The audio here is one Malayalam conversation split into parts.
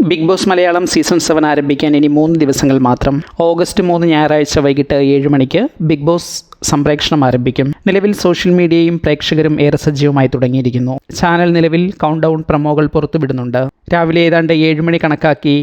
ബിഗ് ബോസ് മലയാളം സീസൺ 7 ആരംഭിക്കാൻ ഇനി 3 ദിവസങ്ങൾ മാത്രം. ഓഗസ്റ്റ് 3 ഞായറാഴ്ച വൈകിട്ട് 7 മണിക്ക് ബിഗ് ബോസ് സംപ്രേക്ഷണം ആരംഭിക്കും. നിലവിൽ സോഷ്യൽ മീഡിയയും പ്രേക്ഷകരും ഏറെ സജീവമായി തുടങ്ങിയിരിക്കുന്നു. ചാനൽ നിലവിൽ കൗണ്ട് ഡൗൺ പ്രൊമോകൾ പുറത്തുവിടുന്നുണ്ട്. രാവിലെ ഏതാണ്ട് 7 മണി കണക്കാക്കി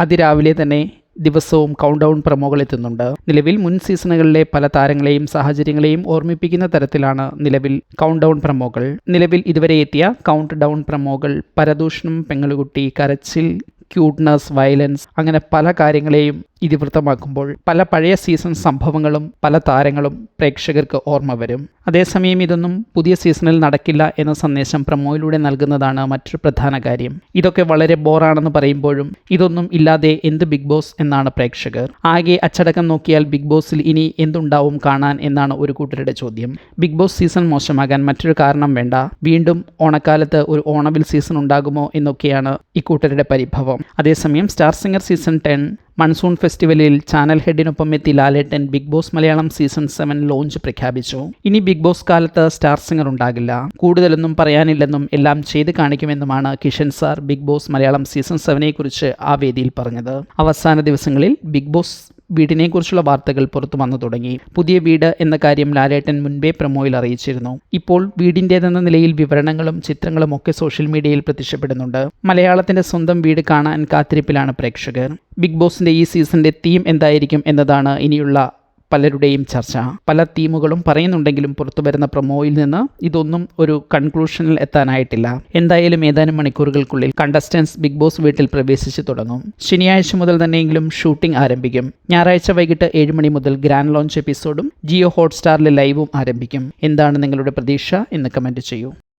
അതിരാവിലെ തന്നെ ദിവസവും കൗണ്ട് ഡൗൺ പ്രൊമോകൾ എത്തുന്നുണ്ട്. നിലവിൽ മുൻ സീസണുകളിലെ പല താരങ്ങളെയും സാഹചര്യങ്ങളെയും ഓർമ്മിപ്പിക്കുന്ന തരത്തിലാണ് നിലവിൽ കൗണ്ട് ഡൗൺ പ്രൊമോകൾ. നിലവിൽ ഇതുവരെ എത്തിയ കൗണ്ട് ഡൗൺ പ്രൊമോകൾ പരദൂഷണം, പെങ്ങളുകുട്ടി, കരച്ചിൽ, ക്യൂട്ട്നസ്, വയലൻസ് അങ്ങനെ പല കാര്യങ്ങളെയും ഇതിവൃത്തമാക്കുമ്പോൾ പല പഴയ സീസൺ സംഭവങ്ങളും പല താരങ്ങളും പ്രേക്ഷകർക്ക് ഓർമ്മ വരും. അതേസമയം ഇതൊന്നും പുതിയ സീസണിൽ നടക്കില്ല എന്ന സന്ദേശം പ്രൊമോയിലൂടെ നൽകുന്നതാണ് മറ്റൊരു പ്രധാന കാര്യം. ഇതൊക്കെ വളരെ ബോറാണെന്ന് പറയുമ്പോഴും ഇതൊന്നും ഇല്ലാതെ എന്ത് ബിഗ് ബോസ് എന്നാണ് പ്രേക്ഷകർ. ആകെ അച്ചടക്കം നോക്കിയാൽ ബിഗ് ബോസിൽ ഇനി എന്തുണ്ടാവും കാണാൻ എന്നാണ് ഒരു കൂട്ടരുടെ ചോദ്യം. ബിഗ് ബോസ് സീസൺ മോശമാകാൻ മറ്റൊരു കാരണം വേണ്ട. വീണ്ടും ഓണക്കാലത്ത് ഒരു ഓണബിൽ സീസൺ ഉണ്ടാകുമോ എന്നൊക്കെയാണ് ഇക്കൂട്ടരുടെ പരിഭവം. അതേസമയം സ്റ്റാർ സിംഗർ സീസൺ 10 മൺസൂൺ ഫെസ്റ്റിവലിൽ ചാനൽ ഹെഡിനൊപ്പം എത്തി Lalettan Bigg Boss Malayalam season 7 launch പ്രഖ്യാപിച്ചു. ഇനി ബിഗ് ബോസ് കാലത്ത് സ്റ്റാർ സിംഗർ ഉണ്ടാകില്ല, കൂടുതലൊന്നും പറയാനില്ലെന്നും എല്ലാം ചെയ്ത് കാണിക്കുമെന്നുമാണ് Kishan sir Bigg Boss Malayalam season 7 കുറിച്ച് ആ വേദിയിൽ പറഞ്ഞത്. അവസാന ദിവസങ്ങളിൽ ബിഗ് ബോസ് വീടിനെക്കുറിച്ചുള്ള വാർത്തകൾ പുറത്തു വന്നു തുടങ്ങി. പുതിയ വീട് എന്ന കാര്യം ലാലേട്ടൻ മുൻപേ പ്രൊമോയിൽ അറിയിച്ചിരുന്നു. ഇപ്പോൾ വീടിൻ്റേതെന്ന നിലയിൽ വിവരണങ്ങളും ചിത്രങ്ങളും ഒക്കെ സോഷ്യൽ മീഡിയയിൽ പ്രത്യക്ഷപ്പെടുന്നുണ്ട്. മലയാളത്തിൻ്റെ സ്വന്തം വീട് കാണാൻ കാത്തിരിപ്പിലാണ് പ്രേക്ഷകർ. ബിഗ് ബോസിൻ്റെ ഈ സീസണിൻ്റെ തീം എന്തായിരിക്കും എന്നതാണ് ഇനിയുള്ള പലരുടെയും ചർച്ച. പല തീമുകളും പറയുന്നുണ്ടെങ്കിലും പുറത്തു വരുന്ന പ്രൊമോയിൽ നിന്ന് ഇതൊന്നും ഒരു കൺക്ലൂഷനിൽ എത്താനായിട്ടില്ല. എന്തായാലും ഏതാനും മണിക്കൂറുകൾക്കുള്ളിൽ കണ്ടസ്റ്റൻസ് ബിഗ് ബോസ് വീട്ടിൽ പ്രവേശിച്ചു തുടങ്ങും. ശനിയാഴ്ച മുതൽ തന്നെയെങ്കിലും ഷൂട്ടിംഗ് ആരംഭിക്കും. ഞായറാഴ്ച വൈകിട്ട് 7 മണി മുതൽ ഗ്രാൻഡ് ലോഞ്ച് എപ്പിസോഡും ജിയോ ഹോട്ട്സ്റ്റാറിലെ ലൈവും ആരംഭിക്കും. എന്താണ് നിങ്ങളുടെ പ്രതീക്ഷ എന്ന് കമൻറ്റ് ചെയ്യൂ.